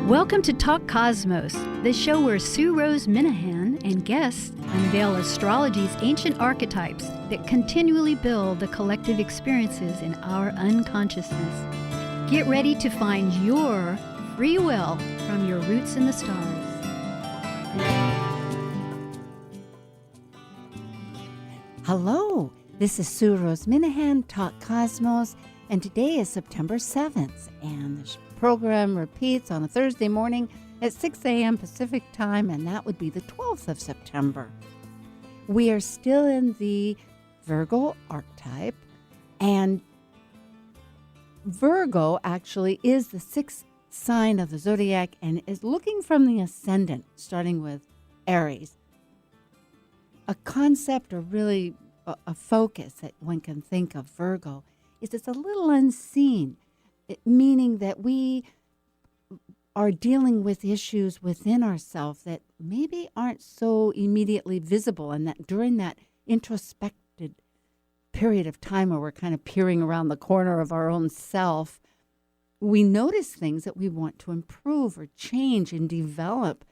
Welcome to Talk Cosmos, the show where Sue Rose Minahan and guests unveil astrology's ancient archetypes that continually build the collective experiences in our unconsciousness. Get ready to find your free will from your roots in the stars. Hello, this is Sue Rose Minahan, Talk Cosmos, and today is September 7th, and the program repeats on a Thursday morning at 6 a.m. Pacific time, and that would be the 12th of September. We are still in the Virgo archetype, and Virgo actually is the sixth sign of the zodiac and is looking from the ascendant, starting with Aries. A concept, or really a focus that one can think of Virgo, is it's a little unseen, meaning that we are dealing with issues within ourselves that maybe aren't so immediately visible, and that during that introspected period of time where we're kind of peering around the corner of our own self, we notice things that we want to improve or change and develop,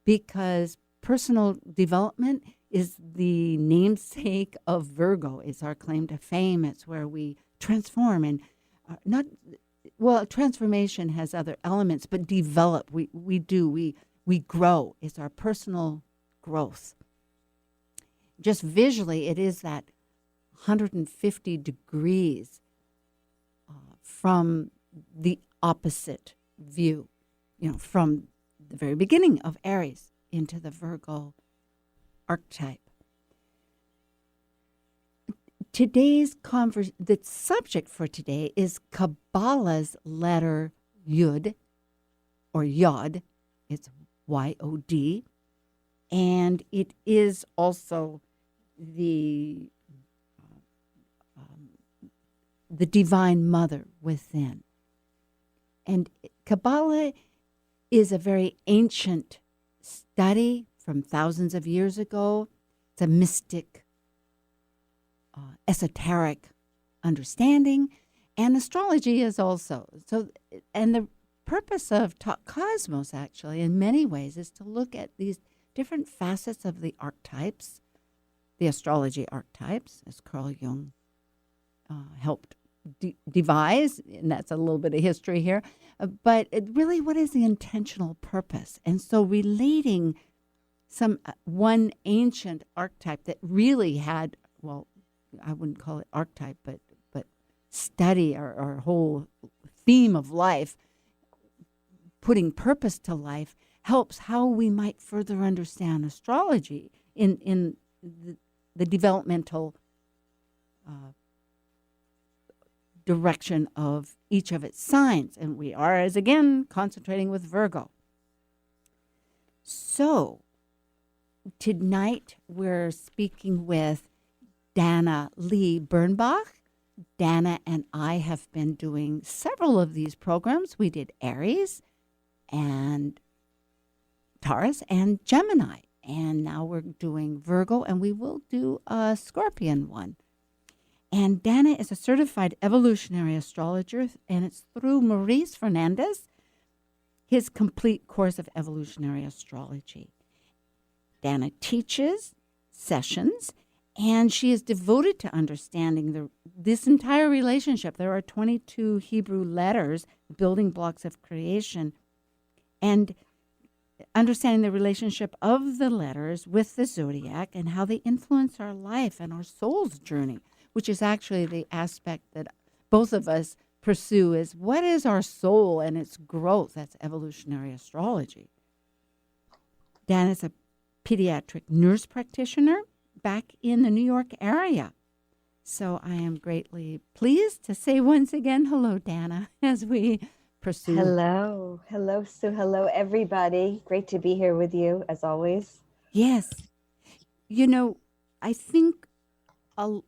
because personal development is the namesake of Virgo. It's our claim to fame. It's where we transform and transformation has other elements, but develop. We grow. It's our personal growth. Just visually, it is that 150 degrees from the opposite view, from the very beginning of Aries into the Virgo archetype. The subject for today is Kabbalah's letter Yud, or Yod. It's Y-O-D, and it is also the Divine Mother within. And Kabbalah is a very ancient study from thousands of years ago. It's a mystic, esoteric understanding, and astrology is also. And the purpose of Talk Cosmos, actually, in many ways, is to look at these different facets of the archetypes, the astrology archetypes, as Carl Jung helped devise, and that's a little bit of history here, but really, what is the intentional purpose? And so relating one ancient archetype that really had, well, I wouldn't call it archetype, but study our whole theme of life, putting purpose to life, helps how we might further understand astrology in the developmental direction of each of its signs. And we are, as again, concentrating with Virgo. So tonight we're speaking with Dana Lee Bernbach. Dana and I have been doing several of these programs. We did Aries and Taurus and Gemini, and now we're doing Virgo, and we will do a Scorpion one. And Dana is a certified evolutionary astrologer, and it's through Maurice Fernandez, his complete course of evolutionary astrology. Dana teaches sessions, and she is devoted to understanding this entire relationship. There are 22 Hebrew letters, building blocks of creation, and understanding the relationship of the letters with the zodiac and how they influence our life and our soul's journey, which is actually the aspect that both of us pursue, is what is our soul and its growth? That's evolutionary astrology. Dan is a pediatric nurse practitioner back in the New York area. So I am greatly pleased to say once again, hello, Dana, as we pursue. Hello, Sue. Hello, everybody. Great to be here with you, as always. Yes. I think a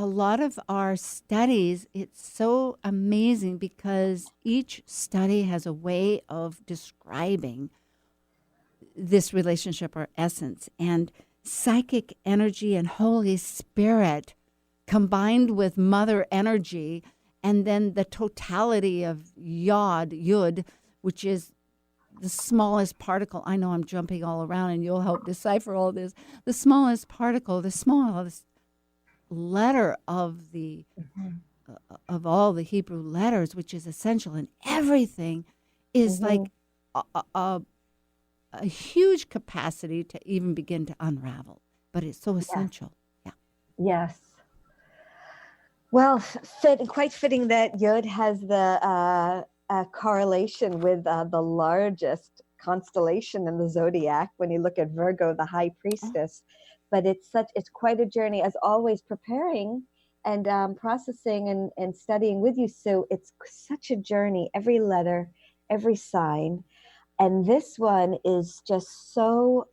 lot of our studies, it's so amazing because each study has a way of describing this relationship or essence. And psychic energy and Holy Spirit combined with mother energy, and then the totality of Yud, which is the smallest particle. I know I'm jumping all around, and you'll help decipher all this. The smallest particle, the smallest letter of the of all the Hebrew letters, which is essential in everything, is like a huge capacity to even begin to unravel. But it's so essential. Yeah. Yes. Well, quite fitting that Yud has the correlation with the largest constellation in the zodiac when you look at Virgo, the high priestess. But it's quite a journey, as always, preparing and processing and studying with you. So it's such a journey, every letter, every sign. And this one is just so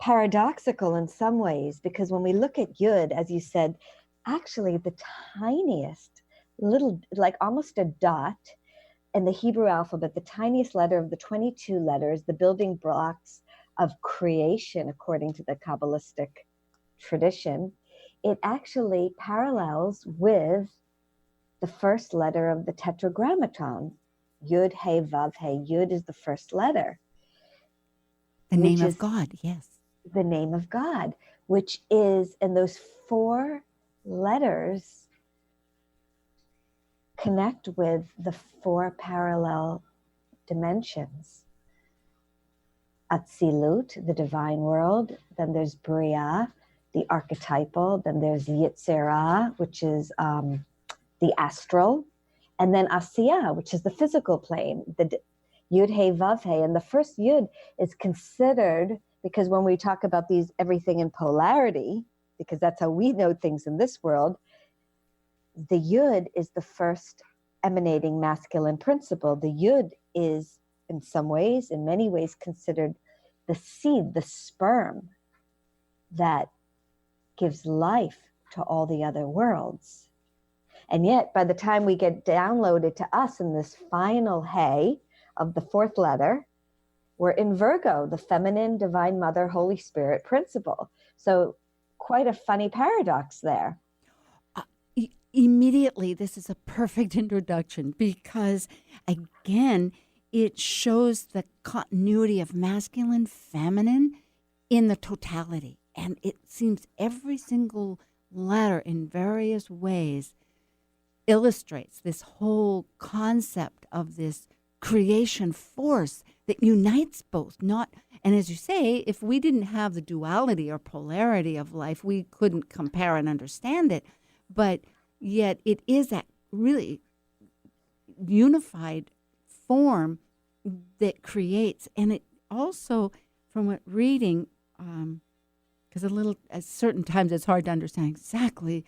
paradoxical in some ways, because when we look at Yud, as you said, actually the tiniest little, like almost a dot in the Hebrew alphabet, the tiniest letter of the 22 letters, the building blocks of creation, according to the Kabbalistic tradition, it actually parallels with the first letter of the Tetragrammaton. Yud, He, Vav, He. Yud is the first letter. The name of God, yes. The name of God, which is, and those 4 letters connect with the 4 parallel dimensions. Atzilut, the divine world. Then there's Bria, the archetypal. Then there's Yetzirah, which is the astral. And then Asiyah, which is the physical plane, the Yud, He, Vav, He. And the first Yud is considered, because when we talk about these, everything in polarity, because that's how we know things in this world, the Yud is the first emanating masculine principle. The Yud is, in some ways, in many ways, considered the seed, the sperm that gives life to all the other worlds. And yet, by the time we get downloaded to us in this final He of the 4th letter, we're in Virgo, the feminine, divine mother, Holy Spirit principle. So quite a funny paradox there. Immediately, this is a perfect introduction because, again, it shows the continuity of masculine, feminine in the totality. And it seems every single letter in various ways illustrates this whole concept of this creation force that unites both. And as you say, if we didn't have the duality or polarity of life, we couldn't compare and understand it. But yet it is that really unified form that creates. And it also, from what reading, because at certain times it's hard to understand exactly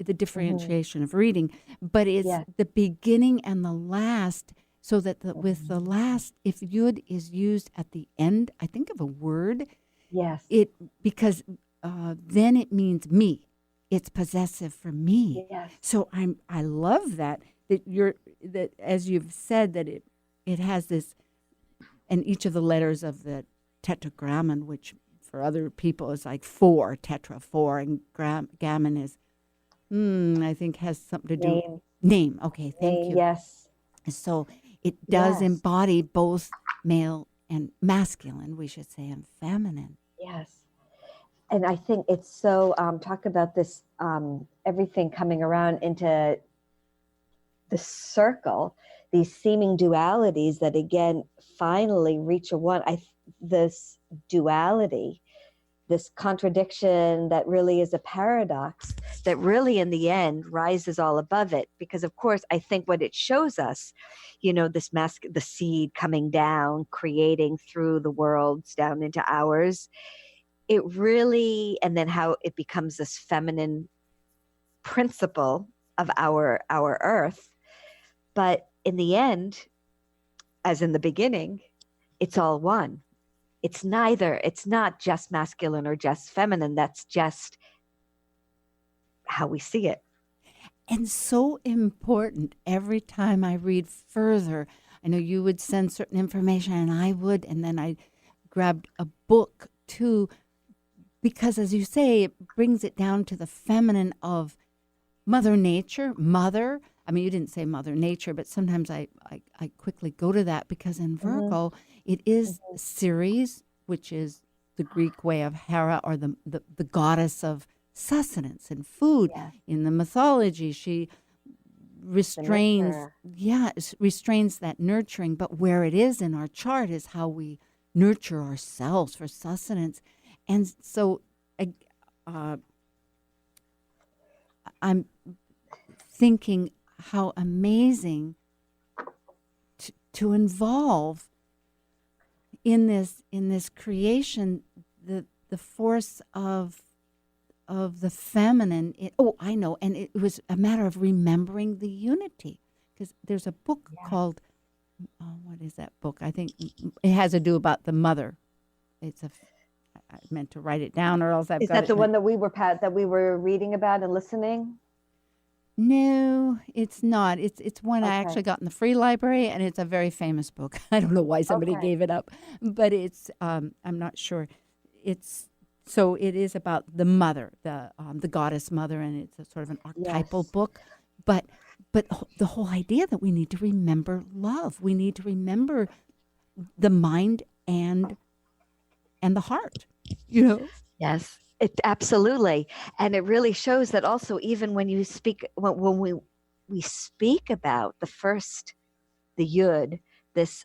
the differentiation of reading, but it's the beginning and the last, so that with the last, if Yud is used at the end, I think of a word, because then it means me. It's possessive for me. Yes. So I love that as you've said, that it has this, and each of the letters of the tetragrammaton, which for other people is like 4, tetra 4, and gammon is I think has something to do name. Okay, thank you. Yes. So it does embody both male and masculine, we should say, and feminine. Yes. And I think it's so, talk about this, everything coming around into the circle, these seeming dualities that again finally reach a one. This duality, this contradiction that really is a paradox that really in the end rises all above it. Because of course, I think what it shows us, this the seed coming down, creating through the worlds down into ours, it really, and then how it becomes this feminine principle of our earth. But in the end, as in the beginning, it's all one. It's not just masculine or just feminine. That's just how we see it. And so important every time I read further. I know you would send certain information and I would, and then I grabbed a book too, because as you say, it brings it down to the feminine of Mother Nature, mother, I mean, you didn't say Mother Nature, but sometimes I quickly go to that because in Virgo, it is Ceres, which is the Greek way of Hera, or the goddess of sustenance and food. Yes. In the mythology, she restrains, nurturer. restrains that nurturing. But where it is in our chart is how we nurture ourselves for sustenance. And so I'm thinking how amazing to involve in this creation the force of the feminine. I know, and it was a matter of remembering the unity, because there's a book called what is that book? I think it has to do about the mother. I meant to write it down, or else I've Is got that it the one that we were reading about and listening? No, it's not. It's one I actually got in the free library, and it's a very famous book. I don't know why somebody gave it up, but it's I'm not sure. It is about the mother, the goddess mother, and it's a sort of an archetypal book. But the whole idea that we need to remember love, we need to remember the mind and the heart, Yes, it absolutely. And it really shows that also, even when you speak, when we speak about the Yud, this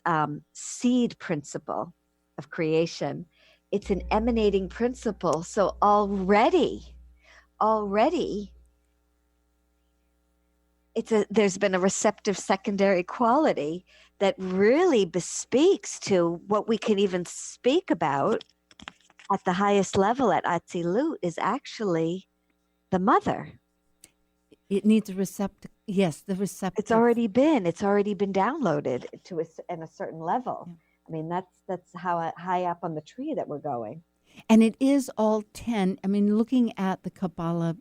seed principle of creation, it's an emanating principle. So already there's been a receptive secondary quality that really bespeaks to what we can even speak about at the highest level at Atzilut is actually the mother. It needs a receptive. Yes, the receptive. It's already been downloaded to a certain level. Yeah. I mean, that's how high up on the tree that we're going. And it is all 10. I mean, looking at the Kabbalah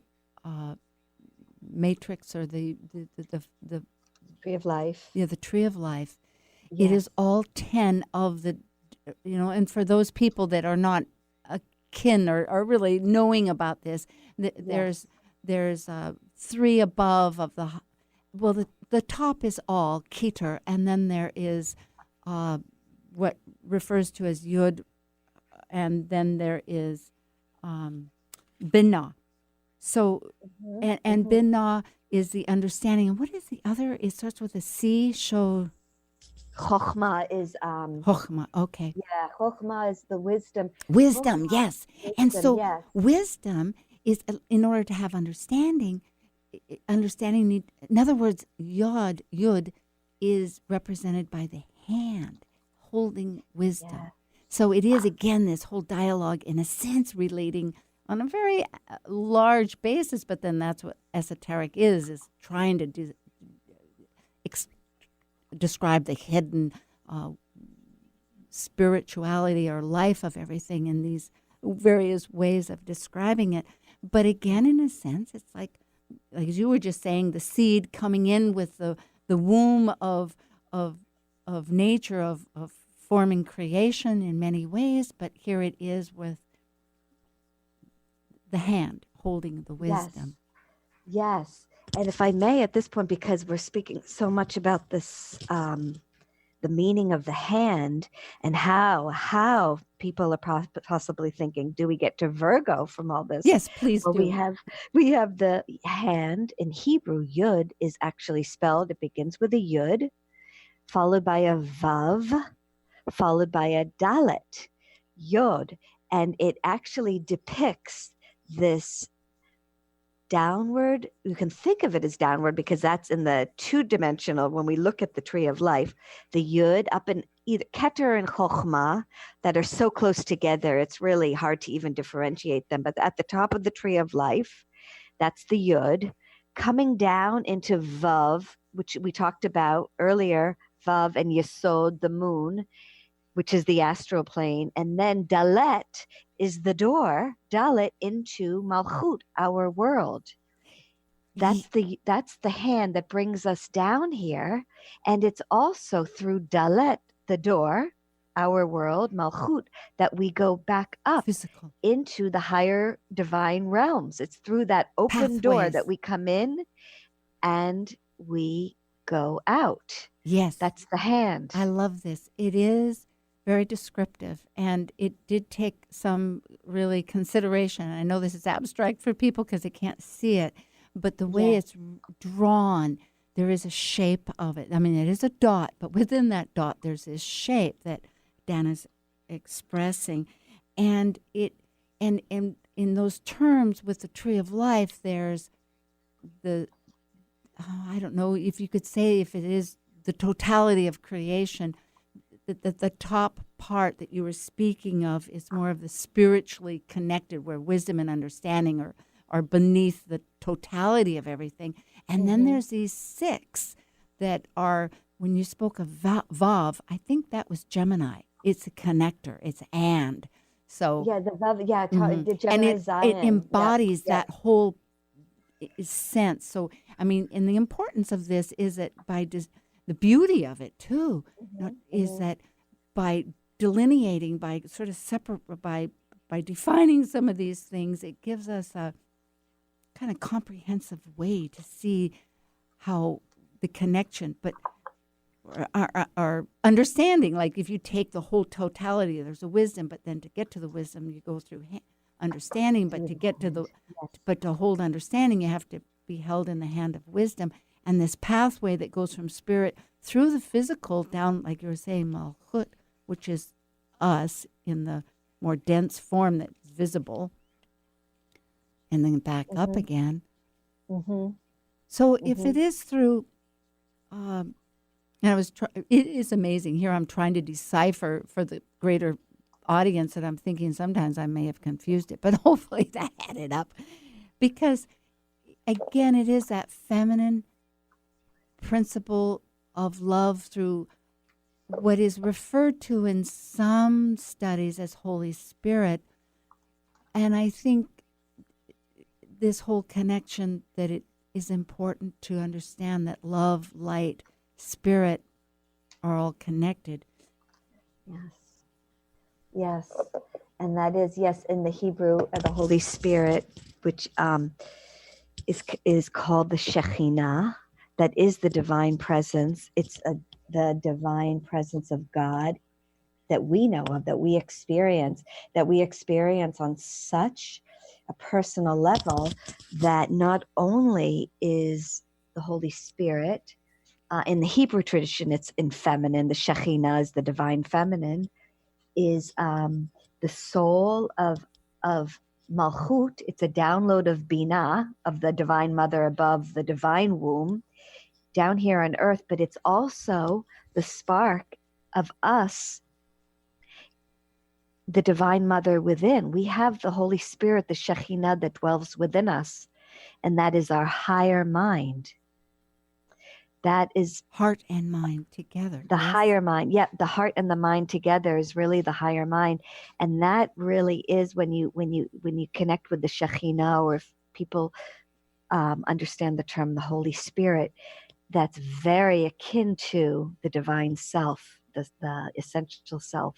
matrix, or the tree of life. Yeah, the tree of life. Yes. It is all 10 of the, and for those people that are not akin or really knowing about this, there's 3 above of the top is all Keter, and then there is what refers to as Yud, and then there is Binah. So, and Binah is the understanding. And what is the other? It starts with a C. Show. Chokhmah is Chokhmah. Okay. Yeah, Chokhmah is the wisdom. Wisdom, yes. And so yes. Wisdom is, in order to have understanding. In other words, Yud is represented by the hand holding wisdom. Yeah. So it is, again, this whole dialogue, in a sense, relating on a very large basis, but then that's what esoteric is trying to describe the hidden spirituality or life of everything in these various ways of describing it. But again, in a sense, it's like as you were just saying, the seed coming in with the womb of nature, of forming creation in many ways, but here it is with the hand holding the wisdom. Yes. And if I may, at this point, because we're speaking so much about this, the meaning of the hand, and how people are possibly thinking, do we get to Virgo from all this? Yes, please do. We have the hand in Hebrew. Yud is actually spelled, it begins with a Yud, followed by a Vav, followed by a Dalet, Yod. And it actually depicts this downward. You can think of it as downward because that's in the 2-dimensional. When we look at the tree of life, the Yud up in either Keter and Chokhmah that are so close together, it's really hard to even differentiate them. But at the top of the tree of life, that's the Yud, coming down into Vav, which we talked about earlier, Vav and Yesod, the moon, which is the astral plane. And then Dalet is the door, Dalet, into Malchut, our world. That's the hand that brings us down here. And it's also through Dalet, the door, our world, Malchut, that we go back up into the higher divine realms. It's through that open door that we come in, and we go out. Yes. That's the hand. I love this. It is very descriptive, and it did take some really consideration. I know this is abstract for people because they can't see it, but the way it's drawn, there is a shape of it. I mean, it is a dot, but within that dot, there's this shape that Dana's expressing, and in those terms with the tree of life, there's I don't know if you could say if it is the totality of creation. The top part that you were speaking of is more of the spiritually connected, where wisdom and understanding are beneath the totality of everything. And then there's these 6 that are, when you spoke of Vav, I think that was Gemini. It's a connector. It's and. So the Vav, the Gemini and it Zion. embodies that whole sense. So, I mean, and the importance of this is that the beauty of it too is that by delineating, by sort of by defining some of these things, it gives us a kind of comprehensive way to see how the connection, but our understanding, like if you take the whole totality, there's a wisdom, but then to get to the wisdom, you go through understanding, but to get to but to hold understanding, you have to be held in the hand of wisdom. And this pathway that goes from spirit through the physical down, like you were saying, Malchut, which is us in the more dense form that's visible, and then back up again. So if it is through, and it is amazing. Here I'm trying to decipher for the greater audience that I'm thinking sometimes I may have confused it, but hopefully that added up. Because, again, it is that feminine principle of love through what is referred to in some studies as Holy Spirit. And I think this whole connection, that it is important to understand that love, light, spirit are all connected. Yes. And that is, in the Hebrew, the Holy Spirit, which is called the Shekhinah. That is the divine presence. It's the divine presence of God that we know of, that we experience on such a personal level, that not only is the Holy Spirit, in the Hebrew tradition, it's in feminine. The Shekhinah is the divine feminine, is the soul of Malchut. It's a download of Binah, of the divine mother above the divine womb, down here on earth, but it's also the spark of us, the divine mother within. We have the Holy Spirit, the Shekhinah, that dwells within us, and that is our higher mind. That is heart and mind together. The higher mind. Yeah, the heart and the mind together is really the higher mind. And that really is when you connect with the Shekhinah, or if people understand the term the Holy Spirit, that's very akin to the divine self, the essential self,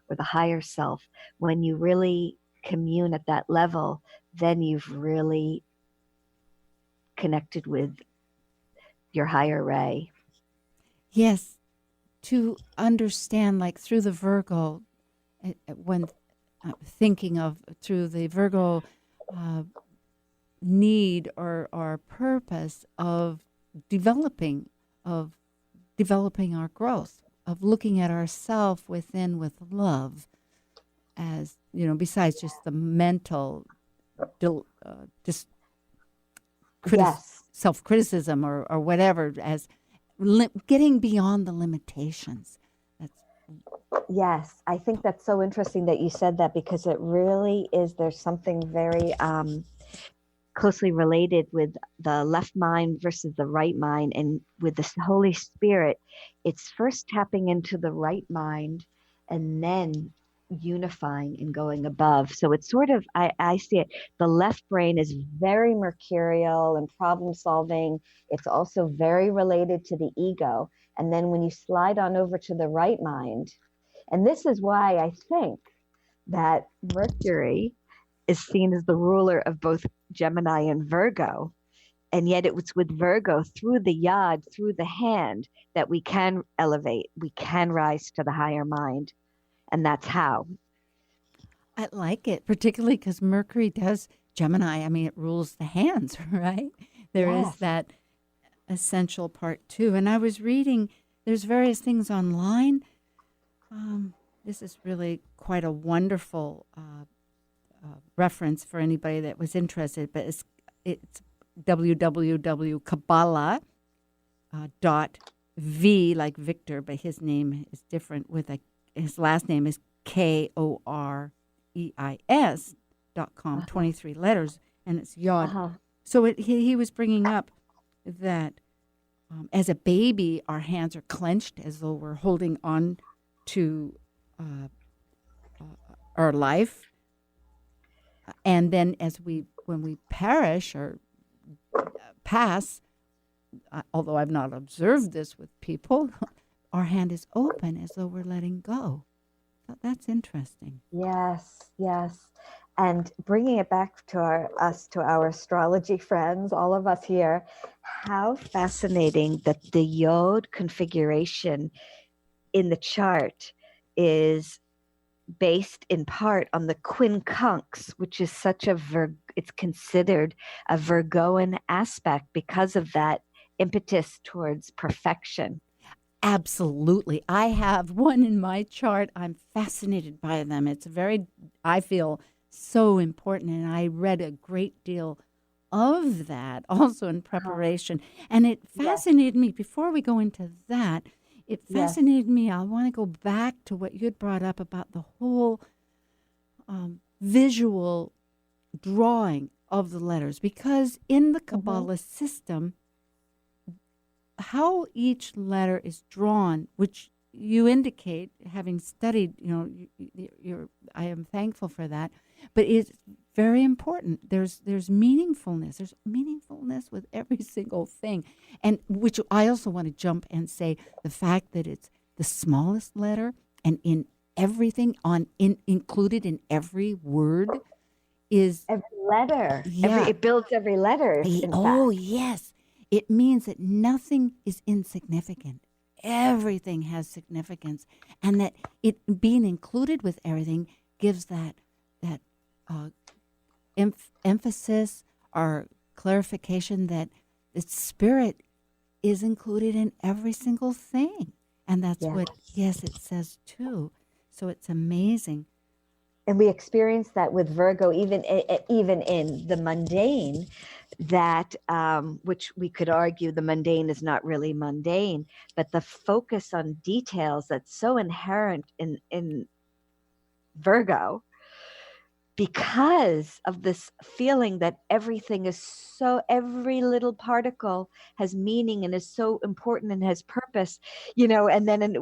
or the higher self. When you really commune at that level, then you've really connected with your higher ray. Yes, to understand, like through the Virgo, when thinking of through the Virgo need or purpose of developing our growth, of looking at ourself within with love, as besides just the mental just self-criticism or whatever, as getting beyond the limitations. Yes, I think that's so interesting that you said that, because it really is, there's something very closely related with the left mind versus the right mind. And with the Holy Spirit, it's first tapping into the right mind and then unifying and going above. So it's sort of, I see it, the left brain is very mercurial and problem solving. It's also very related to the ego. And then when you slide on over to the right mind, and this is why I think that Mercury is seen as the ruler of both Gemini and Virgo. And yet it was with Virgo, through the yod, through the hand, that we can elevate, we can rise to the higher mind. And that's how. I like it, particularly because Mercury does Gemini. I mean, it rules the hands, right? There is Yes. that essential part too. And I was reading, there's various things online. This is really quite a wonderful reference for anybody that was interested, but it's www.kabbalah dot v like Victor, but his name is different with his last name is KOREIS.com, 23 letters, and it's Yod. So he was bringing up that as a baby, our hands are clenched as though we're holding on to our life. And then when we perish or pass, although I've not observed this with people, our hand is open as though we're letting go. So that's interesting. Yes, yes. And bringing it back to our astrology friends, all of us here, how fascinating that the Yod configuration in the chart is based in part on the quincunx, which is such it's considered a Virgoan aspect because of that impetus towards perfection. Absolutely. I have one in my chart. I'm fascinated by them. It's I feel so important. And I read a great deal of that also in preparation. And it fascinated me. Before we go into that, it fascinated me. I want to go back to what you had brought up about the whole visual drawing of the letters. Because in the Kabbalah system, how each letter is drawn, which you indicate, having studied, I am thankful for that, but it's very important. There's meaningfulness. There's meaningfulness with every single thing, and which I also want to jump and say the fact that it's the smallest letter and in everything included in every word is every letter. Yeah. It builds every letter. Oh, yes. It means that nothing is insignificant. Everything has significance, and that it being included with everything gives that emphasis or clarification that the spirit is included in every single thing, and that's what it says too. So it's amazing. And we experience that with Virgo, even in the mundane, that which we could argue the mundane is not really mundane, but the focus on details that's so inherent in Virgo, because of this feeling that every little particle has meaning and is so important and has purpose, and then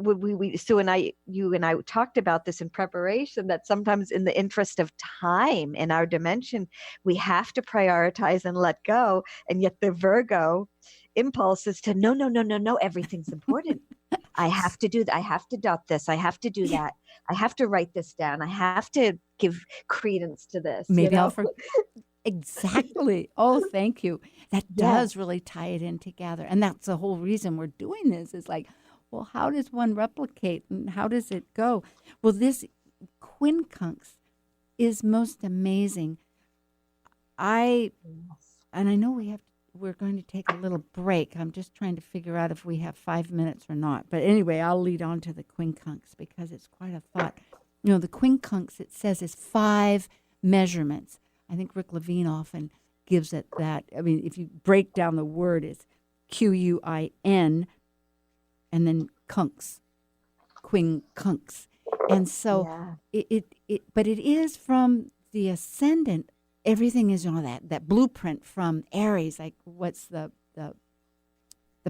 you and I talked about this in preparation, that sometimes in the interest of time in our dimension, we have to prioritize and let go. And yet the Virgo impulse is to no, everything's important. I have to do that. I have to dot this. I have to do that. I have to write this down. I have to give credence to this. Maybe I'll forget. Exactly. Oh, thank you. That does really tie it in together. And that's the whole reason we're doing this is like, well, how does one replicate and how does it go? Well, this quincunx is most amazing. And I know we're going to take a little break. I'm just trying to figure out if we have 5 minutes or not. But anyway, I'll lead on to the quincunx because it's quite a thought. The quincunx, it says, is 5 measurements. I think Rick Levine often gives it that. I mean, if you break down the word, it's Quin and then kunx, quincunx. And so but it is from the ascendant. Everything is on that blueprint from Aries, like what's the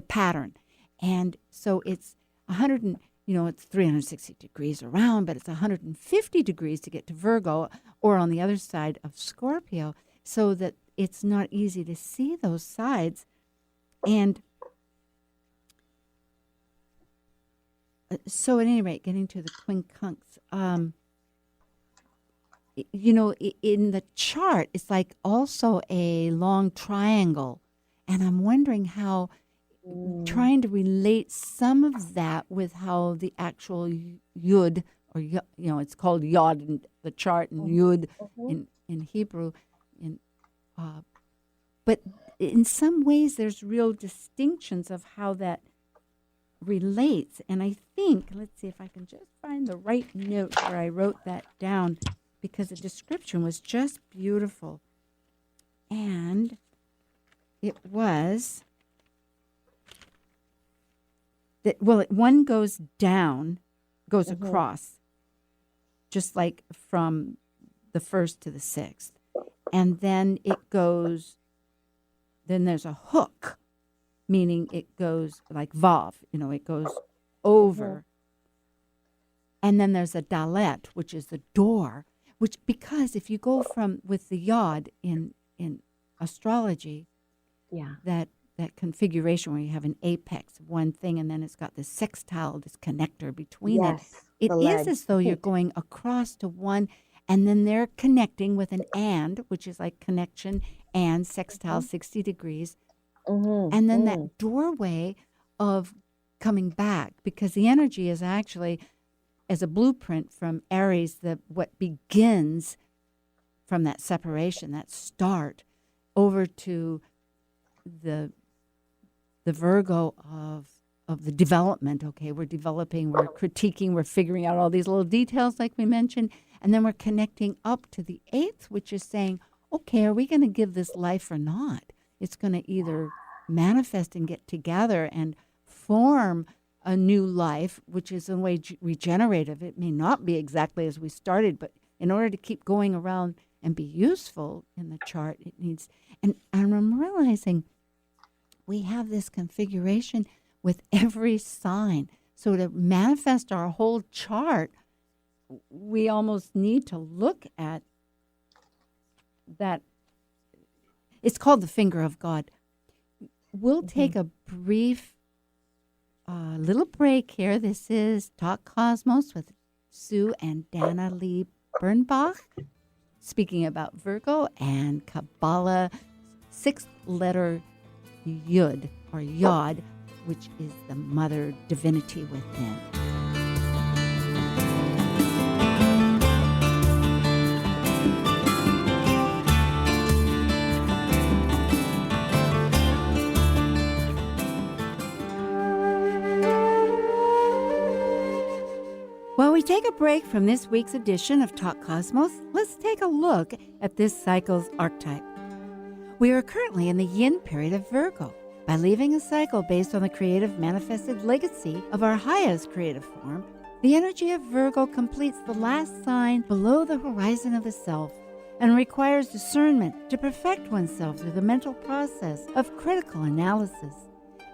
pattern. And so it's 100 it's 360 degrees around, but it's 150 degrees to get to Virgo or on the other side of Scorpio, so that it's not easy to see those sides. And so at any rate, getting to the quincunx, in the chart, it's like also a long triangle, And I'm wondering how, trying to relate some of that with how the actual yud, or it's called yod in the chart and yud in Hebrew, but in some ways there's real distinctions of how that relates. And I think, let's see if I can just find the right note where I wrote that down, because the description was just beautiful. And it was that, one goes down, goes across, just like from the 1st to the 6th. And then it goes, then there's a hook, meaning it goes like Vav, it goes over. And then there's a dalet, which is the door, which, because if you go with the yod in astrology, that configuration where you have an apex, one thing, and then it's got this sextile, this connector between it. It is as though you're going across to one, and then they're connecting with an and, which is like connection and sextile 60 degrees. And then that doorway of coming back, because the energy is actually as a blueprint from Aries, what begins from that separation, that start, over to the Virgo of the development. Okay, we're developing, we're critiquing, we're figuring out all these little details like we mentioned, and then we're connecting up to the 8th, which is saying, okay, are we going to give this life or not? It's going to either manifest and get together and form a new life, which is in a way regenerative. It may not be exactly as we started, but in order to keep going around and be useful in the chart, it needs, and I'm realizing we have this configuration with every sign. So to manifest our whole chart, we almost need to look at that. It's called the finger of God. We'll take a brief little break here. This is Talk Cosmos with Sue and Dana Lee Bernbach, speaking about Virgo and Kabbalah, 6th letter Yud or Yod, which is the mother divinity within. While we take a break from this week's edition of Talk Cosmos, let's take a look at this cycle's archetype. We are currently in the yin period of Virgo. By leaving a cycle based on the creative manifested legacy of our highest creative form, the energy of Virgo completes the last sign below the horizon of the self and requires discernment to perfect oneself through the mental process of critical analysis.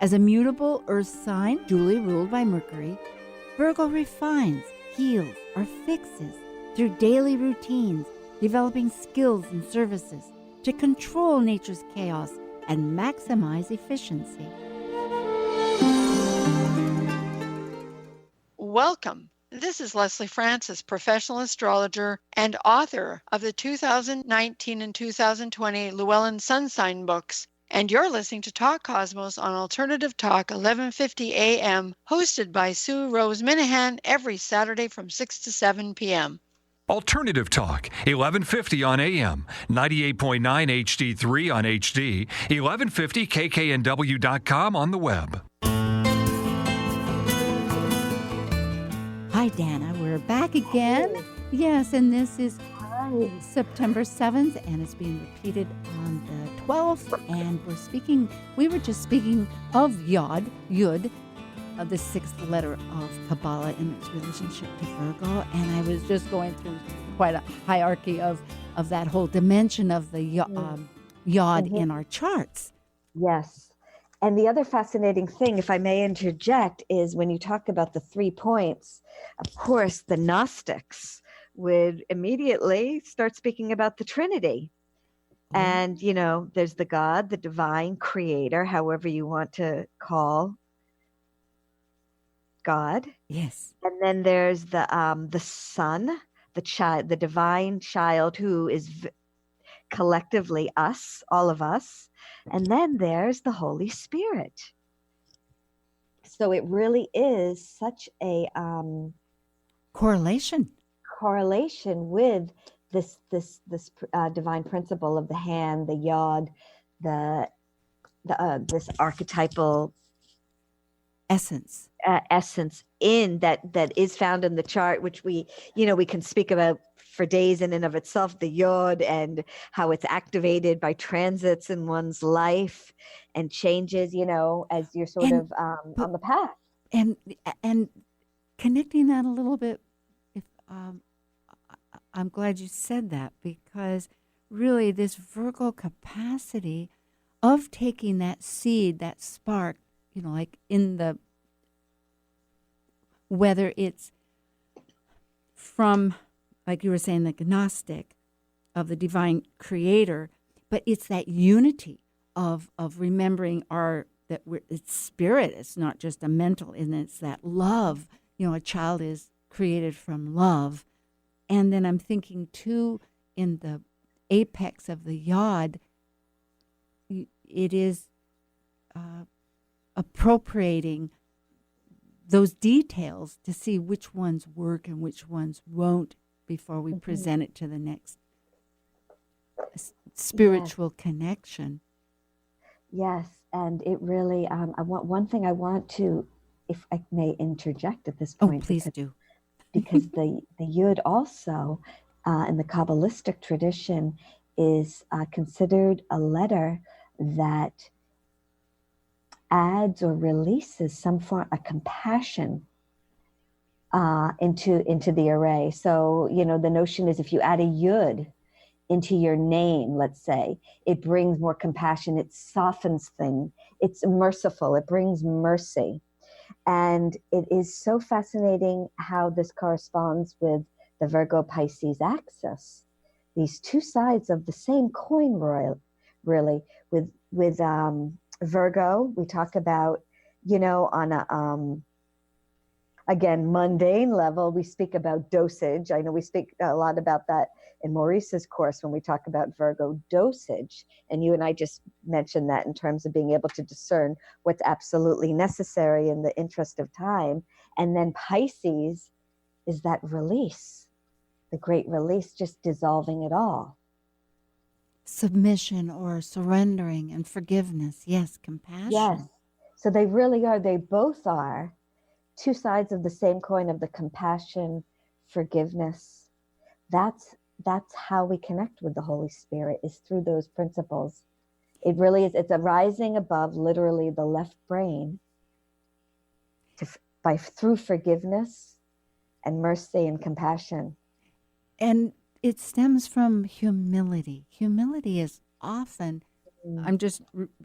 As a mutable earth sign duly ruled by Mercury, Virgo refines, heals, or fixes through daily routines, developing skills and services to control nature's chaos and maximize efficiency. Welcome. This is Leslie Francis, professional astrologer and author of the 2019 and 2020 Llewellyn Sun Sign books. And you're listening to Talk Cosmos on Alternative Talk, 1150 a.m., hosted by Sue Rose Minahan every Saturday from 6 to 7 p.m. Alternative Talk, 1150 on AM, 98.9 HD3 on HD, 1150kknw.com on the web. Hi, Dana. We're back again. Yes, and this is September 7th, and it's being repeated on the 12th. And we were just speaking of Yud, the 6th letter of Kabbalah in its relationship to Virgo. And I was just going through quite a hierarchy of that whole dimension of the Yod in our charts. Yes. And the other fascinating thing, if I may interject, is when you talk about the 3 points, of course, the Gnostics would immediately start speaking about the Trinity. And, there's the God, the divine creator, however you want to call God. Yes. And then there's the Son, the child, the divine child, who is collectively us, all of us. And then there's the Holy Spirit. So it really is such a correlation with this divine principle of the hand, the yod, this archetypal essence in that is found in the chart, which we can speak about for days in and of itself, the yod, and how it's activated by transits in one's life and changes, as you're sort of on the path. And connecting that a little bit, if I'm glad you said that, because really this Virgo capacity of taking that seed, that spark, like in the, whether it's from, like you were saying, the Gnostic of the divine creator, but it's that unity of remembering it's spirit. It's not just a mental, and it's that love. A child is created from love. And then I'm thinking too, in the apex of the yod, it is appropriating those details to see which ones work and which ones won't before we present it to the next spiritual connection. Yes, and it really, one thing I want to, if I may interject at this point. Oh, please do. Because the Yud also, in the Kabbalistic tradition, is considered a letter that adds or releases some form of compassion into the array. So, the notion is if you add a Yud into your name, let's say, it brings more compassion, it softens things, it's merciful, it brings mercy. And it is so fascinating how this corresponds with the Virgo-Pisces axis. These two sides of the same coin, really. With Virgo, we talk about, on a again, mundane level, we speak about dosage. I know we speak a lot about that in Maurice's course when we talk about Virgo dosage. And you and I just mentioned that in terms of being able to discern what's absolutely necessary in the interest of time. And then Pisces is that release, the great release, just dissolving it all. Submission or surrendering and forgiveness. Yes, compassion. Yes. So they really are, they both are two sides of the same coin of the compassion, forgiveness. That's how we connect with the Holy Spirit, is through those principles. It really is. It's a rising above literally the left brain through forgiveness and mercy and compassion. And it stems from humility. Humility is often, I'm just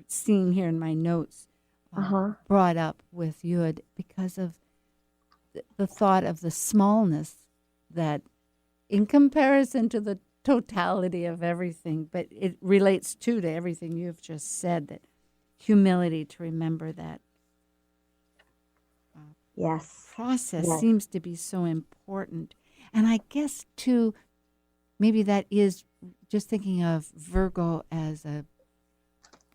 seeing here in my notes, brought up with Yud because of the thought of the smallness that in comparison to the totality of everything, but it relates to everything you've just said, that humility, to remember that process seems to be so important. And I guess too, maybe that is just thinking of Virgo as a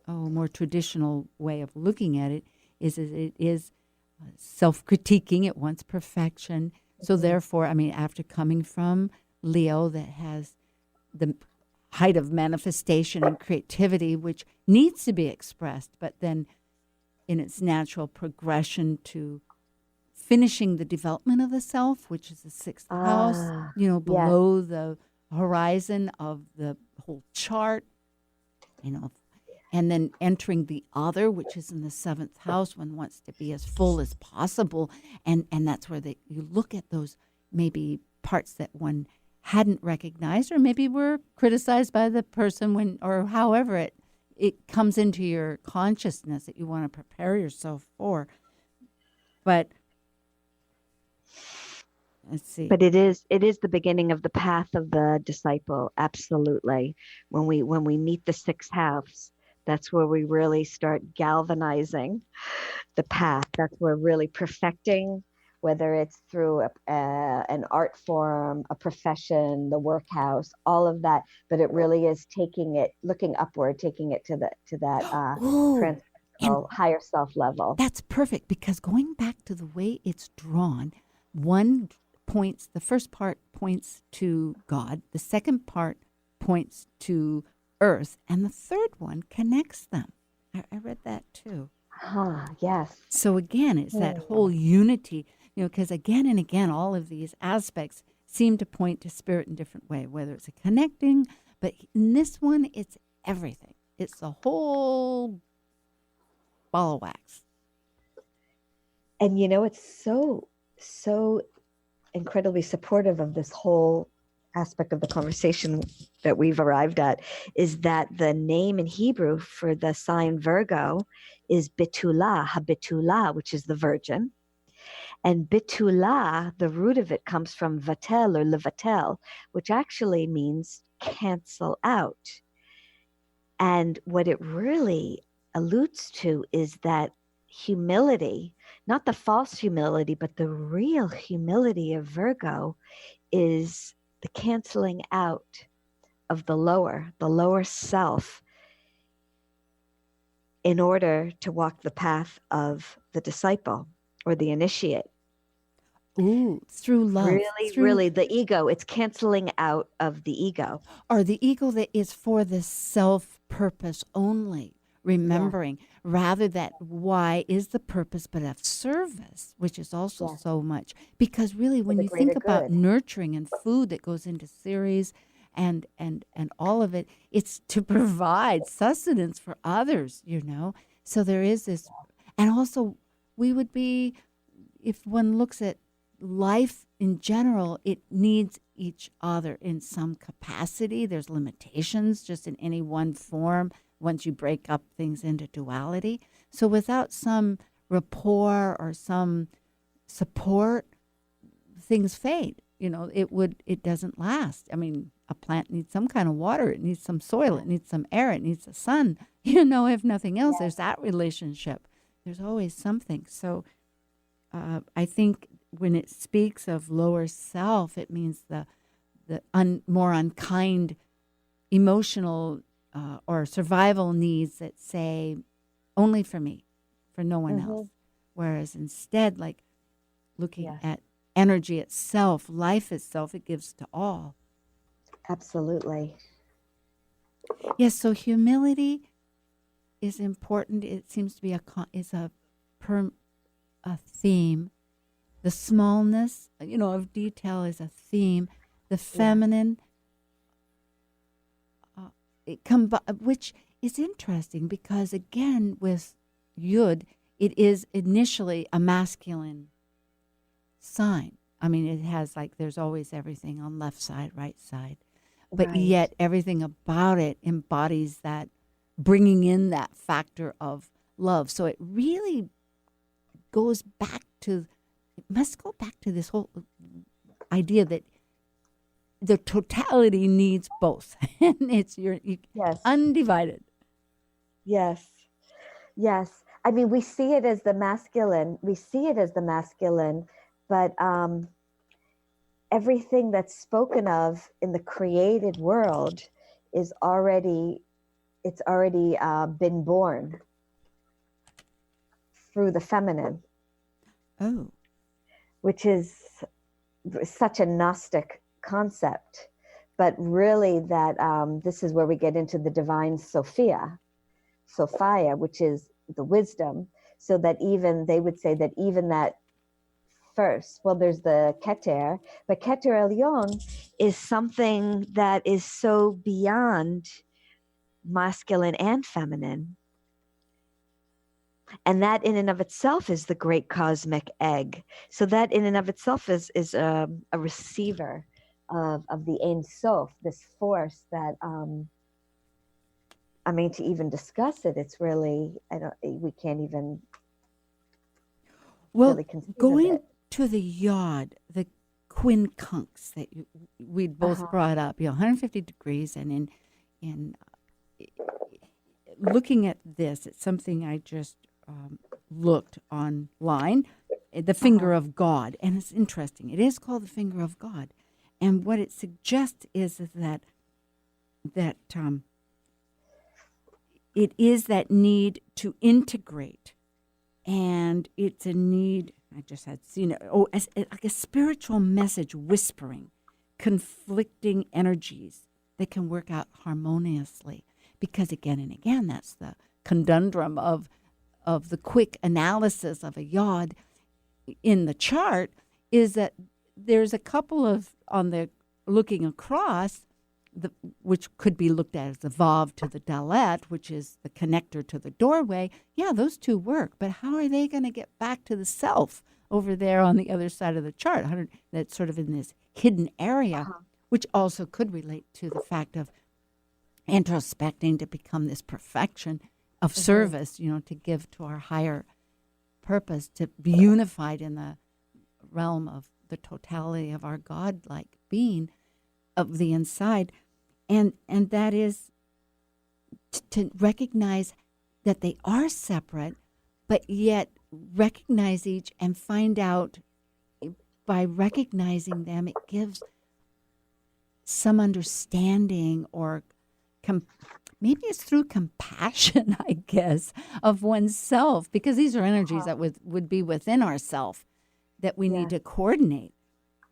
more traditional way of looking at it, is it is self-critiquing, it wants perfection. So therefore, after coming from Leo, that has the height of manifestation and creativity, which needs to be expressed, but then in its natural progression to finishing the development of the self, which is the sixth house, below the horizon of the whole chart, and then entering the other, which is in the seventh house. One wants to be as full as possible. And that's where you look at those maybe parts that one hadn't recognized, or maybe were criticized by the person or however it comes into your consciousness that you want to prepare yourself for. But let's see. But it is the beginning of the path of the disciple. Absolutely. When we meet the sixth house, that's where we really start galvanizing the path. That's where really perfecting whether it's through an art form, a profession, the workhouse, all of that. But it really is looking upward, taking it to that Oh, and transcendental, higher self level. that's perfect, because going back to the way it's drawn, the first part points to God, the second part points to earth, and the third one connects them. I read that too. Yes. So again, it's that whole unity, because again and again, all of these aspects seem to point to spirit in different way, whether it's a connecting, but in this one, it's everything. It's a whole ball of wax. And it's so incredibly supportive of this whole aspect of the conversation that we've arrived at, is that the name in Hebrew for the sign Virgo is Habitulah, which is the virgin. And Bitulah, the root of it comes from vatel or levatel, which actually means cancel out. And what it really alludes to is that humility, not the false humility, but the real humility of Virgo, is the canceling out of the lower self, in order to walk the path of the disciple or the initiate. Ooh, through love. Really, the ego, it's canceling out of the ego. Or the ego that is for the self-purpose only, remembering, rather that why is the purpose but of service, which is also so much. Because really, when you think about nurturing and food that goes into series and all of it, it's to provide sustenance for others, So there is this, and also we would be, if one looks at life in general, it needs each other in some capacity. There's limitations just in any one form once you break up things into duality. So without some rapport or some support, things fade. It doesn't last. I mean, a plant needs some kind of water. It needs some soil. It needs some air. It needs the sun. If nothing else, there's that relationship. There's always something. So I think when it speaks of lower self, it means the more unkind emotional or survival needs that say only for me, for no one else. Whereas instead, like looking at energy itself, life itself, it gives to all. Absolutely. Yes. So humility is important. It seems to be a theme. The smallness, of detail is a theme. The feminine, which is interesting because, again, with Yud, it is initially a masculine sign. I mean, it has there's always everything on left side, right side. But yet everything about it embodies that, bringing in that factor of love. So it really must go back to this whole idea that the totality needs both. And it's undivided. Yes. I mean, we see it as the masculine. But everything that's spoken of in the created world is already been born through the feminine. Oh. Which is such a Gnostic concept. But really this is where we get into the divine Sophia, which is the wisdom. So that they would say that even that first, there's the Keter, but Keter Elyon is something that is so beyond masculine and feminine. And that in and of itself is the great cosmic egg. So that in and of itself is a receiver of the Ein Sof, this force that, to even discuss it, it's really, we can't even really conceive going of it. To the Yod, the quincunx that we'd both brought up, 150 degrees, and in looking at this, it's something I just looked online. the finger of God. And it's interesting. It is called the finger of God. And what it suggests is that it is that need to integrate. And it's a need, I just had seen it, like a spiritual message whispering, conflicting energies that can work out harmoniously. Because again and again, that's the conundrum of the quick analysis of a yod in the chart, is that there's a couple of, on the looking across, which could be looked at as the vav to the dalet, which is the connector to the doorway. Yeah, those two work, but how are they going to get back to the self over there on the other side of the chart? That's sort of in this hidden area, which also could relate to the fact of introspecting to become this perfection of service, to give to our higher purpose, to be unified in the realm of the totality of our God-like being of the inside. And that is to recognize that they are separate, but yet recognize each and find out by recognizing them, it gives some understanding or maybe it's through compassion, I guess, of oneself, because these are energies that would be within ourself that we need to coordinate.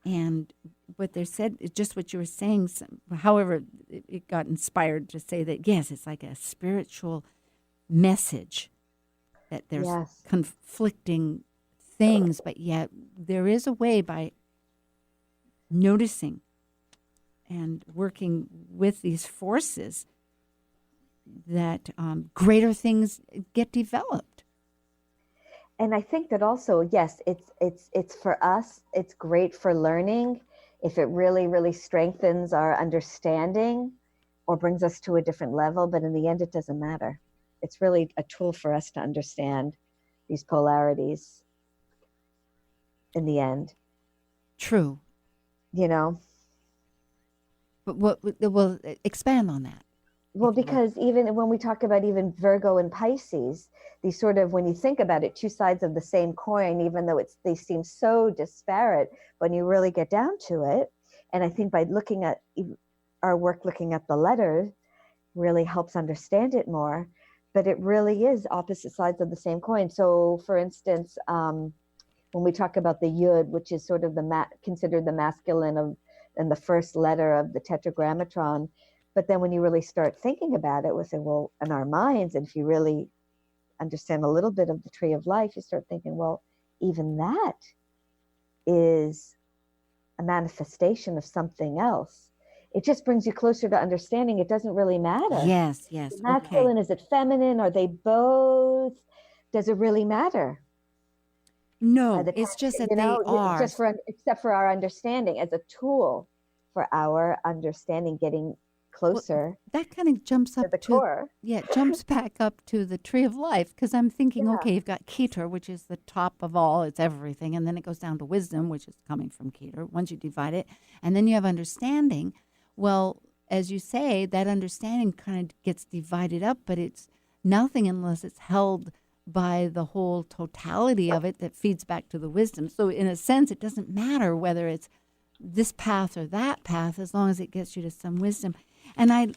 And what they said, just what you were saying, however, it got inspired to say that, yes, it's like a spiritual message that there's conflicting things, but yet there is a way by noticing and working with these forces that greater things get developed. And I think that also, yes, it's for us, it's great for learning if it really, really strengthens our understanding or brings us to a different level. But in the end, it doesn't matter. It's really a tool for us to understand these polarities in the end. True. But we'll expand on that. Well, because even when we talk about even Virgo and Pisces, these sort of, when you think about it, two sides of the same coin, even though they seem so disparate, when you really get down to it. And I think by looking at our work, looking at the letters, really helps understand it more. But it really is opposite sides of the same coin. So, for instance, when we talk about the Yud, which is sort of considered the masculine and the first letter of the tetragrammaton. But then when you really start thinking about it, we say, well, in our minds, and if you really understand a little bit of the tree of life, you start thinking, well, even that is a manifestation of something else. It just brings you closer to understanding. It doesn't really matter. Yes. Is it masculine? Is it feminine? Are they both? Does it really matter? No, it's just that they are. Except for our understanding as a tool for our understanding, getting closer. Well, that kind of jumps up to the core. Yeah, it jumps back up to the tree of life, because I'm thinking, okay, you've got Keter, which is the top of all, it's everything, and then it goes down to wisdom, which is coming from Keter, once you divide it, and then you have understanding. Well, as you say, that understanding kind of gets divided up, but it's nothing unless it's held by the whole totality of it that feeds back to the wisdom. So in a sense, it doesn't matter whether it's this path or that path, as long as it gets you to some wisdom. And I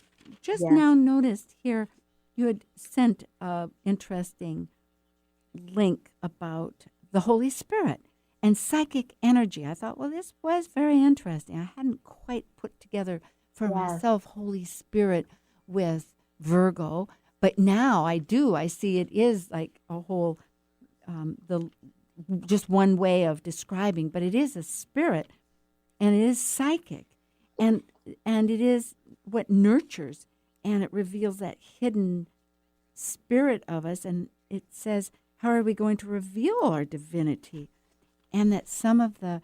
just now noticed here, you had sent an interesting link about the Holy Spirit and psychic energy. I thought, well, this was very interesting. I hadn't quite put together for myself Holy Spirit with Virgo, but now I do. I see it is like a whole, just one way of describing, but it is a spirit, and it is psychic, and it is what nurtures, and it reveals that hidden spirit of us. And it says, how are we going to reveal our divinity? And that some of the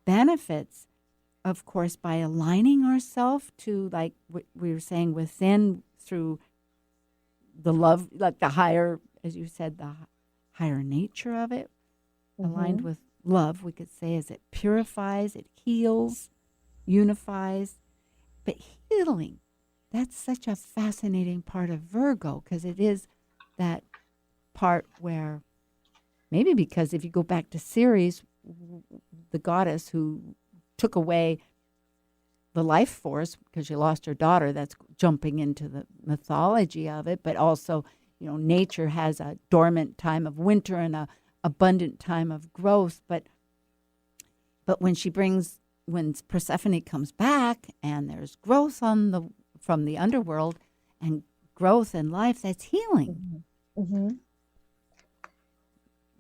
benefits, of course, by aligning ourselves to, like what we were saying, within, through the love, like the higher, as you said, the higher nature of it, aligned with love, we could say, as it purifies, it heals, unifies. But healing, that's such a fascinating part of Virgo, because it is that part where maybe because if you go back to Ceres, the goddess who took away the life force because she lost her daughter, that's jumping into the mythology of it, but also, nature has a dormant time of winter and a abundant time of growth, but when Persephone comes back and there's growth from the underworld and growth and life, that's healing. Mm-hmm.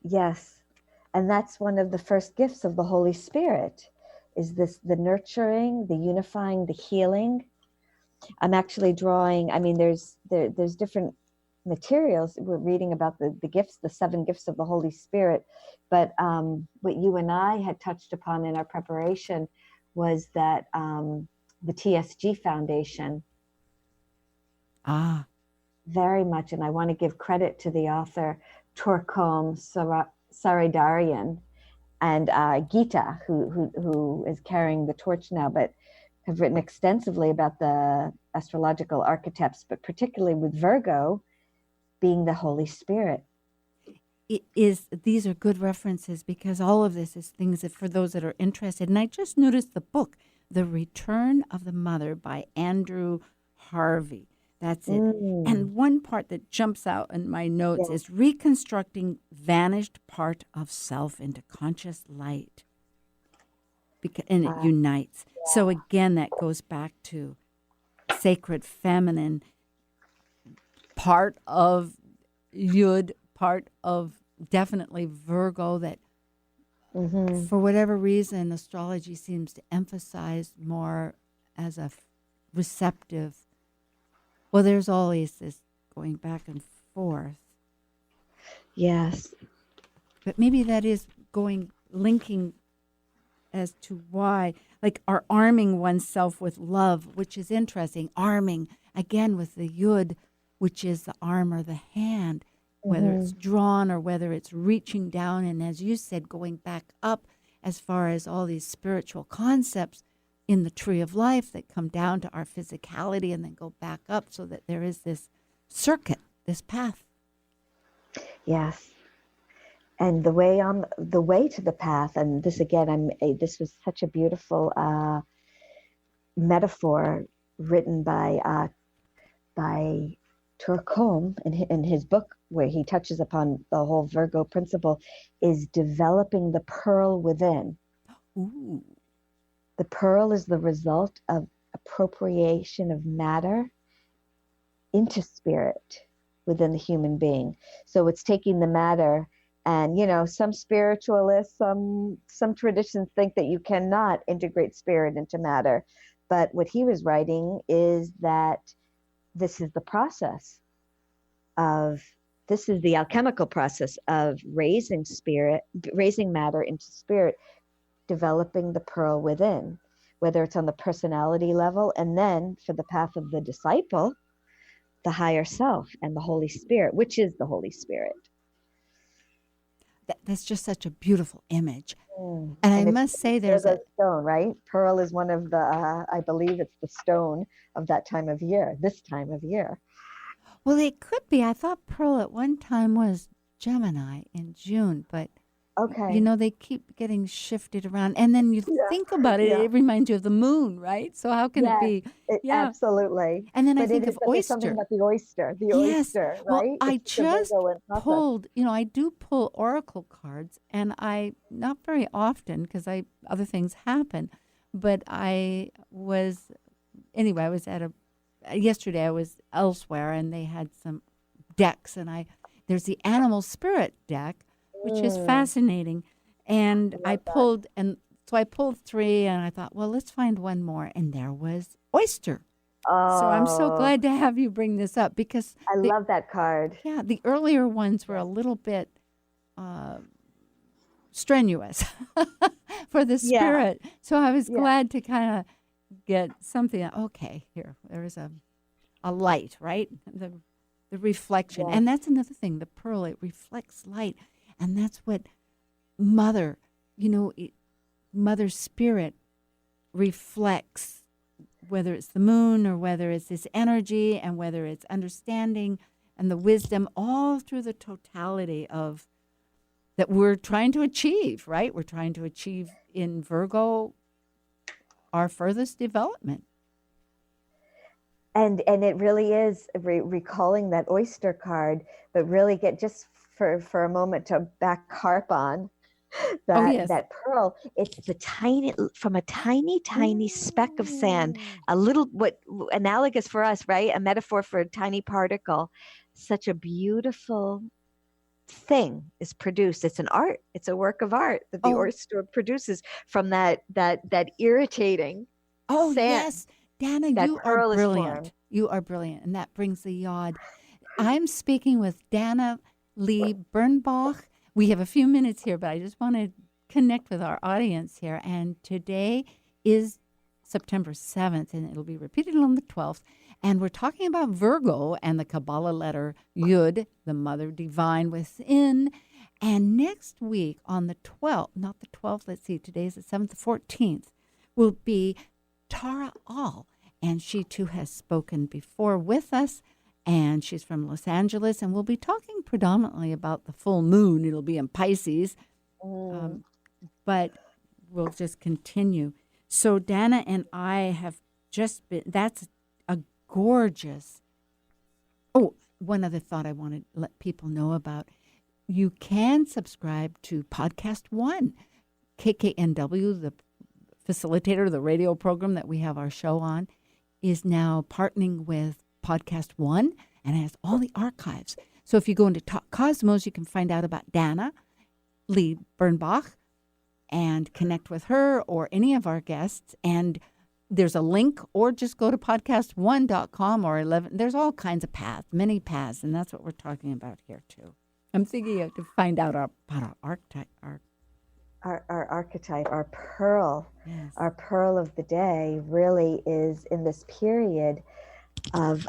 Yes. And that's one of the first gifts of the Holy Spirit, is the nurturing, the unifying, the healing. I'm actually drawing, there's different materials. We're reading about the gifts, the 7 gifts of the Holy Spirit. But what you and I had touched upon in our preparation was that the TSG Foundation. Very much. And I want to give credit to the author, Torkom Saradarian, and Gita, who is carrying the torch now, but have written extensively about the astrological archetypes, but particularly with Virgo being the Holy Spirit. These are good references because all of this is things that for those that are interested. And I just noticed the book, The Return of the Mother by Andrew Harvey. That's it. And one part that jumps out in my notes is reconstructing vanished part of self into conscious light. And it unites. So again, that goes back to sacred feminine, part of Yud, part of definitely Virgo, that for whatever reason, astrology seems to emphasize more as a receptive. Well, there's always this going back and forth. Yes. But maybe that is linking as to why, like our arming oneself with love, which is interesting. Arming, again, with the Yud, which is the arm or the hand, whether it's drawn or whether it's reaching down. And as you said, going back up as far as all these spiritual concepts in the tree of life that come down to our physicality and then go back up, so that there is this circuit, this path. Yes. And the way to the path, and this again, this was such a beautiful metaphor written by Turcombe in his book, where he touches upon the whole Virgo principle, is developing the pearl within. Ooh. The pearl is the result of appropriation of matter into spirit within the human being. So it's taking the matter, and some spiritualists, some traditions think that you cannot integrate spirit into matter. But what he was writing is that this is the alchemical process of raising matter into spirit, developing the pearl within, whether it's on the personality level, and then for the path of the disciple, the higher self and the Holy Spirit, which is the Holy Spirit. That's just such a beautiful image. And I must say there's a stone, right? Pearl is one of the, I believe it's the stone of that time of year, this time of year. Well, it could be. I thought pearl at one time was Gemini in June, but okay, they keep getting shifted around. And then you think about it, it reminds you of the moon, right? So how can it be? Absolutely. And then I think of oyster. Something about the oyster, oyster, right? Well, I just pulled, I do pull oracle cards, and not very often because other things happen, but I was yesterday I was elsewhere and they had some decks, and there's the animal spirit deck, which is fascinating. And I pulled 3, and I thought, well, let's find one more. And there was oyster. Oh. So I'm so glad to have you bring this up, because I love that card. Yeah, the earlier ones were a little bit strenuous for the spirit. Yeah. So I was glad to kind of get something. Okay, there is a light, right? The reflection. And that's another thing. The pearl, it reflects light. And that's what Mother Spirit reflects, whether it's the moon or whether it's this energy and whether it's understanding and the wisdom, all through the totality of that we're trying to achieve, right? We're trying to achieve in Virgo our furthest development. And it really is recalling that oyster card, but really get just for a moment to back harp on that pearl. It's the tiny, from a tiny speck of sand, a little, what analogous for us, right? A metaphor for a tiny particle. Such a beautiful thing is produced. It's an art. It's a work of art that the oyster produces from that irritating sand. Yes. Dana, you are brilliant. You are brilliant. And that brings the yod. I'm speaking with Dana Lee Bernbach. We have a few minutes here, but I just want to connect with our audience here. And today is September 7th, and it'll be repeated on the 12th. And we're talking about Virgo and the Kabbalah letter Yud, the Mother Divine within. And next week on the 12th, not the 12th, let's see, today's the 7th, the 14th, will be Tara All. And she, too, has spoken before with us. And she's from Los Angeles. And we'll be talking predominantly about the full moon. It'll be in Pisces. But we'll just continue. So Dana and I have just been, that's a gorgeous. Oh, one other thought I want to let people know about. You can subscribe to Podcast One. KKNW, the facilitator, the radio program that we have our show on, is now partnering with Podcast One and has all the archives. So if you go into Talk Cosmos, you can find out about Dana Lee Bernbach and connect with her or any of our guests. And there's a link, or just go to podcast1.com or 11. There's all kinds of paths, many paths, and that's what we're talking about here too. I'm thinking to find out about our archetype, our archetype, our pearl. Yes. Our pearl of the day really is in this period of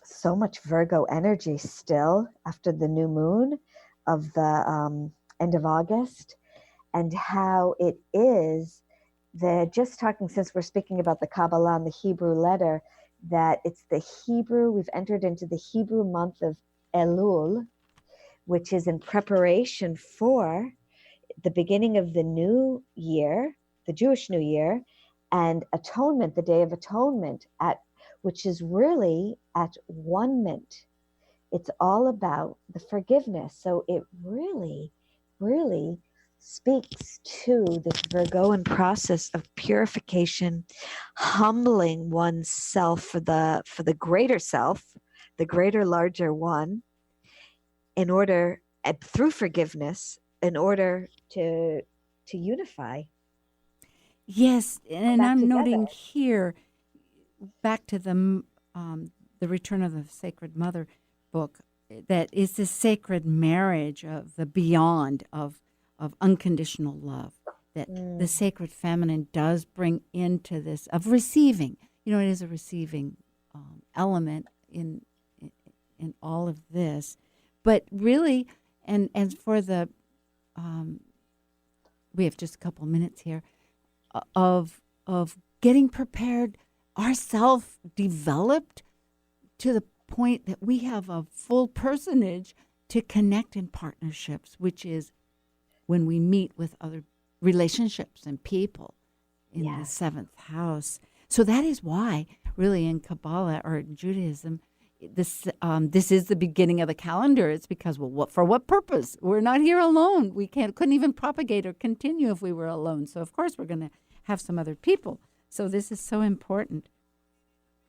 so much Virgo energy still after the new moon of the end of August, and how it is just talking, since we're speaking about the Kabbalah and the Hebrew letter, that it's the Hebrew, we've entered into the Hebrew month of Elul, which is in preparation for the beginning of the new year, the Jewish New Year, and Atonement, the Day of Atonement, which is really at one-ment. It's all about the forgiveness. So it really, really speaks to this Virgoan process of purification, humbling oneself for the greater self, the greater, larger one, in order, through forgiveness, in order to unify. Yes, and I'm together. noting here, back to the Return of the Sacred Mother book, that is the sacred marriage of the beyond of unconditional love, that the sacred feminine does bring into this of receiving. You know, it is a receiving element in all of this, but really, and for the we have just a couple minutes here of getting prepared, ourself developed to the point that we have a full personage to connect in partnerships, which is when we meet with other relationships and people in the seventh house. So that is why, really, in Kabbalah or in Judaism, this is the beginning of the calendar. It's because, well, for what purpose? We're not here alone. We couldn't even propagate or continue if we were alone. So of course we're going to have some other people. So this is so important.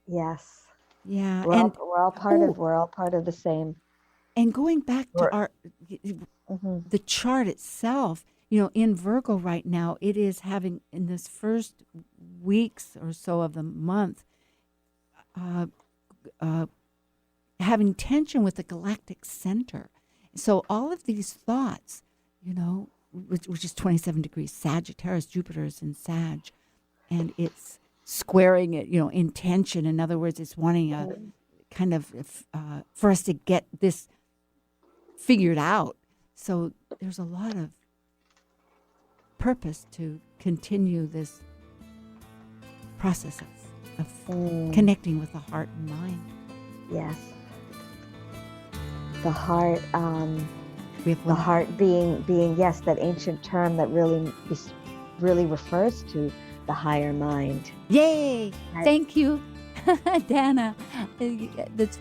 Yes. Yeah. We're all part of the same. And going back to the chart itself, you know, in Virgo right now, it is having, in this first weeks or so of the month, having tension with the galactic center. So all of these thoughts, you know, which is 27 degrees Sagittarius, Jupiter is in Sag, and it's squaring it, you know, in tension. In other words, it's wanting a kind of for us to get this figured out. So there's a lot of purpose to continue this process of connecting with the heart and mind. Yes. The heart, We have The one. heart being yes, that ancient term that really refers to the higher mind. Yay! Right. Thank you, Dana. That's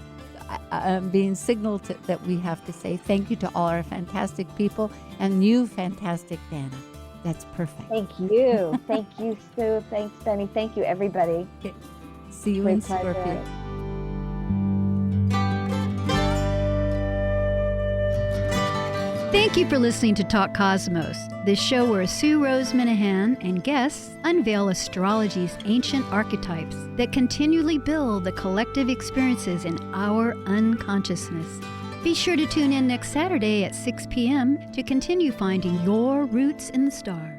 being signaled that we have to say thank you to all our fantastic people and you, fantastic Dana. That's perfect. Thank you. Thank you, Sue. Thanks, Benny. Thank you, everybody. Okay. See you Great in pleasure. Scorpio. Thank you for listening to Talk Cosmos, the show where Sue Rose Minahan and guests unveil astrology's ancient archetypes that continually build the collective experiences in our unconsciousness. Be sure to tune in next Saturday at 6 p.m. to continue finding your roots in the stars.